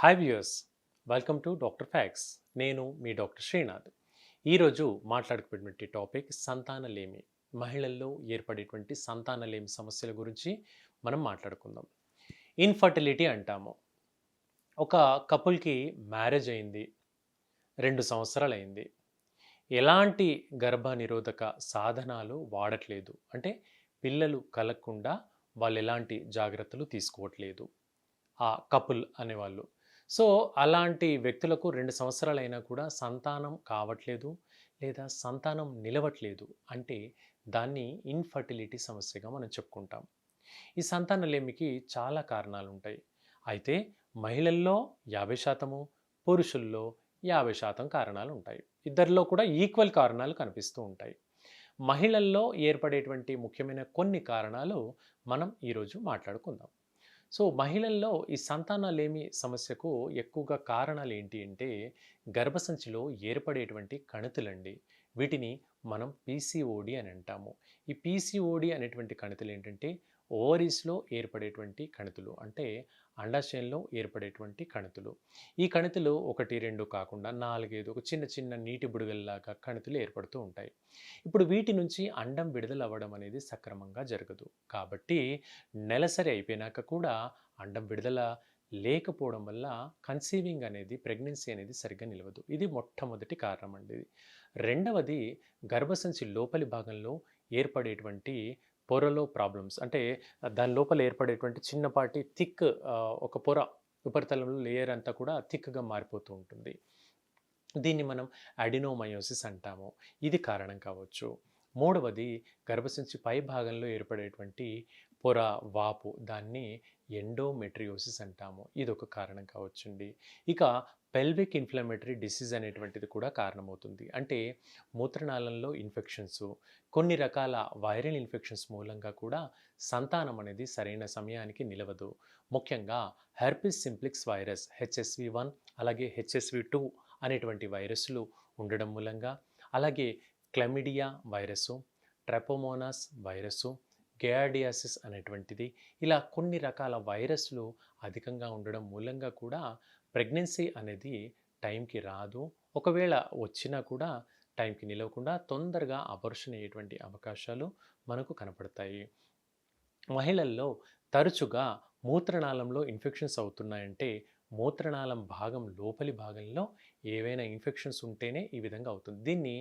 Hi viewers, welcome to doctor fax. నేను మీ doctor Srinath. ఈరోజు మాట్లాడుకునేటువంటి topic సంతానలేమి. మహిళల్లో ఏర్పడేటువంటి సంతానలేమి సమస్యల గురించి మనం మాట్లాడుకుందాం. ఇన్ఫర్టిలిటీ అంటాము. ఒక కపుల్కి మ్యారేజ్ అయింది, 2 సంవత్సరాలు అయింది. ఎలాంటి గర్భనిరోధక సాధనాలు వాడట్లేదు. అంటే పిల్లలు కలగకుండా వాళ్ళు ఎలాంటి జాగ్రత్తలు తీసుకోవట్లేదు ఆ కపుల్ అనేవాళ్ళు. సో, అలాంటి వ్యక్తులకు 2 సంవత్సరాలైనా కూడా సంతానం కావట్లేదు, లేదా సంతానం నిలవట్లేదు. అంటే దాన్ని ఇన్‌ఫర్టిలిటీ సమస్యగా మనం చెప్పుకుంటాం. ఈ సంతానలేమికి చాలా కారణాలుంటాయి. అయితే మహిళల్లో 50%, పురుషుల్లో 50% కారణాలుంటాయి. ఇద్దరిలో కూడా ఈక్వల్ కారణాలు కనిపిస్తూ ఉంటాయి. మహిళల్లో ఏర్పడేటువంటి ముఖ్యమైన కొన్ని కారణాలు మనం ఈరోజు మాట్లాడుకుందాం. సో, మహిళల్లో ఈ సంతానలేమి సమస్యకు ఎక్కువగా కారణాలు ఏంటి అంటే, గర్భసంచిలో ఏర్పడేటువంటి కణుతులండి. వీటిని మనం పీసీఓడి అని అంటాము. ఈ పీసీఓడి అనేటువంటి కణుతులు ఏంటంటే, ఓవరీస్‌లో ఏర్పడేటువంటి కణుతులు. అంటే అండాశయంలో ఏర్పడేటువంటి కణుతులు. ఈ కణుతులు 1, 2 కాకుండా 4, 5 ఒక చిన్న చిన్న నీటి బుడగల్లాగా కణుతులు ఏర్పడుతూ ఉంటాయి. ఇప్పుడు వీటి నుంచి అండం విడుదల అవ్వడం అనేది సక్రమంగా జరగదు. కాబట్టి నెలసరి అయిపోయినాక కూడా అండం విడుదల లేకపోవడం వల్ల కన్సీవింగ్ అనేది, ప్రెగ్నెన్సీ అనేది సరిగ్గా నిలవదు. ఇది మొట్టమొదటి కారణం అండి ఇది. రెండవది, గర్భసంచి లోపలి భాగంలో ఏర్పడేటువంటి పొరలో ప్రాబ్లమ్స్. అంటే దాని లోపల ఏర్పడేటువంటి చిన్నపాటి థిక్ ఒక పొర, ఉపరితలంలో లేయర్ అంతా కూడా థిక్‌గా మారిపోతూ ఉంటుంది. దీన్ని మనం అడినోమయోసిస్ అంటాము. ఇది కారణం కావచ్చు. మూడవది, గర్భసంచి పై భాగంలో ఏర్పడేటువంటి పొర, వాపు, దాన్ని ఎండోమెట్రియోసిస్ అంటాము. ఇదొక కారణం కావచ్చండి. ఇక పెల్విక్ ఇన్‌ఫ్లమేటరీ డిసీజ్ అనేటువంటిది కూడా కారణమవుతుంది. అంటే మూత్రనాళంలో ఇన్ఫెక్షన్స్, కొన్ని రకాల వైరల్ ఇన్ఫెక్షన్స్ మూలంగా కూడా సంతానం అనేది సరైన సమయానికి నిలవదు. ముఖ్యంగా హెర్పిస్ సింప్లెక్స్ వైరస్ హెచ్ఎస్‌వి1 అలాగే హెచ్ఎస్‌వి2 అనేటువంటి వైరస్లు ఉండడం మూలంగా, అలాగే క్లమిడియా వైరసు, ట్రెపోమోనాస్ వైరసు, గయార్డియాసిస్ అనేటువంటిది, ఇలా కొన్ని రకాల వైరస్లు అధికంగా ఉండడం మూలంగా కూడా ప్రెగ్నెన్సీ అనేది టైంకి రాదు. ఒకవేళ వచ్చినా కూడా టైంకి నిలవకుండా తొందరగా అబార్షన్ అయ్యేటువంటి అవకాశాలు మనకు కనపడతాయి. మహిళల్లో తరచుగా మూత్రనాళంలో ఇన్ఫెక్షన్స్ అవుతున్నాయంటే, మూత్రనాళం భాగం లోపలి భాగంలో ఏవైనా ఇన్ఫెక్షన్స్ ఉంటేనే ఈ విధంగా అవుతుంది. దీన్ని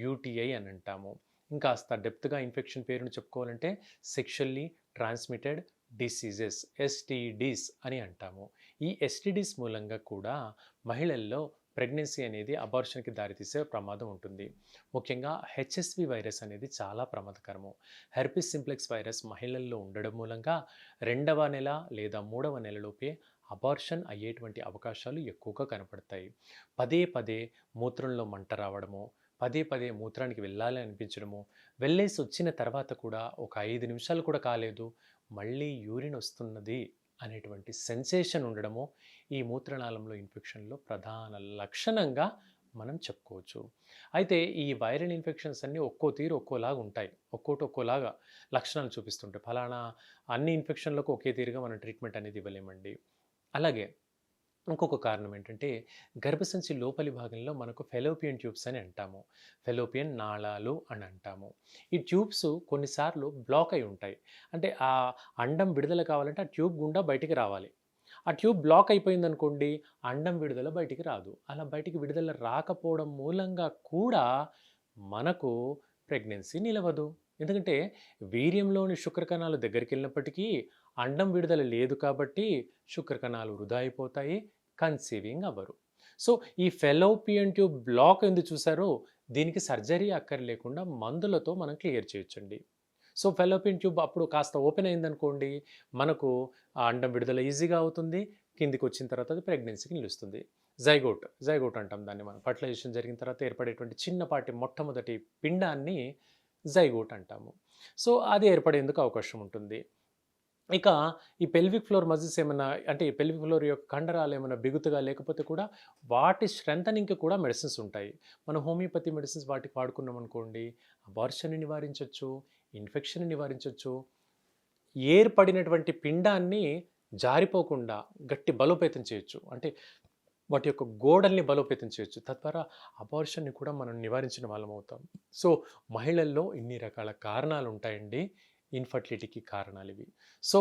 యూటీఐ అని అంటాము. ఇంకాస్త డెప్త్‌గా ఇన్ఫెక్షన్ పేరును చెప్పుకోవాలంటే సెక్షువల్లీ ట్రాన్స్మిటెడ్ డిసీజెస్, ఎస్టీడీస్ అని అంటాము. ఈ ఎస్టీడీస్ మూలంగా కూడా మహిళల్లో ప్రెగ్నెన్సీ అనేది అబార్షన్‌కి దారితీసే ప్రమాదం ఉంటుంది. ముఖ్యంగా హెచ్ఎస్వి వైరస్ అనేది చాలా ప్రమాదకరము. హెర్పిస్ సింప్లెక్స్ వైరస్ మహిళల్లో ఉండడం మూలంగా 2వ నెల లేదా 3వ నెలలోపే అబార్షన్ అయ్యేటువంటి అవకాశాలు ఎక్కువగా కనపడతాయి. పదే పదే మూత్రంలో మంట రావడము, పదే పదే మూత్రానికి వెళ్ళాలి అనిపించడము, వెళ్ళేసి వచ్చిన తర్వాత కూడా ఒక 5 నిమిషాలు కూడా కాలేదు, మళ్ళీ యూరిన్ వస్తున్నది అనేటువంటి సెన్సేషన్ ఉండడము, ఈ మూత్రనాళంలో ఇన్ఫెక్షన్‌లో ప్రధాన లక్షణంగా మనం చెప్పుకోవచ్చు. అయితే ఈ వైరల్ ఇన్ఫెక్షన్స్ అన్నీ ఒక్కో తీరు ఒక్కోలాగా ఉంటాయి. ఒక్కోటి ఒక్కోలాగా లక్షణాలు చూపిస్తుంటాయి. ఫలానా అన్ని ఇన్ఫెక్షన్‌లకు ఒకే తీరుగా మనం ట్రీట్మెంట్ అనేది ఇవ్వలేమండి. అలాగే ఇంకొక కారణం ఏంటంటే, గర్భసంచి లోపలి భాగంలో మనకు ఫెలోపియన్ ట్యూబ్స్ అని అంటాము. ఫెలోపియన్ నాళాలు అని అంటాము. ఈ ట్యూబ్స్ కొన్నిసార్లు బ్లాక్ అయి ఉంటాయి. అంటే ఆ అండం విడుదల కావాలంటే ఆ ట్యూబ్ గుండా బయటికి రావాలి. ఆ ట్యూబ్ బ్లాక్ అయిపోయిందనుకోండి, అండం విడుదల బయటికి రాదు. అలా బయటికి విడుదల రాకపోవడం మూలంగా కూడా మనకు ప్రెగ్నెన్సీ నిలవదు. ఎందుకంటే వీర్యంలోని శుక్రకణాలు దగ్గరికెళ్ళినప్పటికీ అండం విడుదల లేదు కాబట్టి శుక్రకణాలు వృధా అయిపోతాయి. కన్సీవింగ్ అవ్వరు. సో, ఈ ఫెలోపియన్ ట్యూబ్ బ్లాక్ ఉంది చూసారో, దీనికి సర్జరీ అక్కర్లేకుండా మందులతో మనం క్లియర్ చేయొచ్చండి. సో, ఫెలోపియన్ ట్యూబ్ అప్పుడు కాస్త ఓపెన్ అయిందనుకోండి, మనకు ఆ అండం విడుదల ఈజీగా అవుతుంది. కిందికొచ్చిన తర్వాత అది ప్రెగ్నెన్సీకి నిలుస్తుంది. జైగోట్ అంటాం దాన్ని మనం. ఫర్టిలైజేషన్ జరిగిన తర్వాత ఏర్పడేటువంటి చిన్నపాటి మొట్టమొదటి పిండాన్ని జైగోట్ అంటాము. సో, అది ఏర్పడేందుకు అవకాశం ఉంటుంది. ఇక ఈ పెల్విక్ ఫ్లోర్ మజిల్స్ ఏమన్నా, అంటే ఈ పెల్విక్ ఫ్లోర్ యొక్క కండరాలు ఏమన్నా బిగుతుగా లేకపోతే కూడా వాటి స్ట్రెంథనింగ్‌కి కూడా మెడిసిన్స్ ఉంటాయి. మనం హోమియోపతి మెడిసిన్స్ వాటికి వాడుకున్నామనుకోండి, అబార్షన్‌ని నివారించొచ్చు, ఇన్ఫెక్షన్‌ని నివారించొచ్చు. ఏర్పడినటువంటి పిండాన్ని జారిపోకుండా గట్టి బలోపేతం చేయొచ్చు. అంటే వాటి యొక్క గోడల్ని బలోపేతం చేయొచ్చు. తద్వారా అబార్షన్‌ని కూడా మనం నివారించిన వాళ్ళమవుతాం. సో, మహిళల్లో ఇన్ని రకాల కారణాలుంటాయండి. ఇన్‌ఫర్టిలిటీకి కారణాలివి. సో,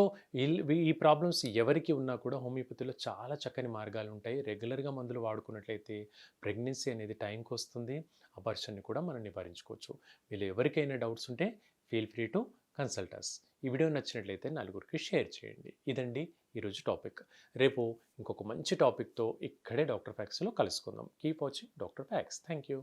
ఈ ప్రాబ్లమ్స్ ఎవరికి ఉన్నా కూడా హోమియోపతిలో చాలా చక్కని మార్గాలుంటాయి. రెగ్యులర్‌గా మందులు వాడుకున్నట్లయితే ప్రెగ్నెన్సీ అనేది టైంకొస్తుంది. అబార్షన్‌ని కూడా మనం నివారించుకోవచ్చు. మీలో ఎవరికైనా డౌట్స్ ఉంటే ఫీల్ ఫ్రీ టు కన్సల్ట్ అస్. ఈ వీడియో నచ్చినట్లయితే నలుగురికి షేర్ చేయండి. ఇదండి ఈరోజు టాపిక్. రేపు ఇంకొక మంచి టాపిక్‌తో ఇక్కడే డాక్టర్ ఫ్యాక్స్‌లో కలుసుకుందాం. Keep watching doctor fax. Thank you.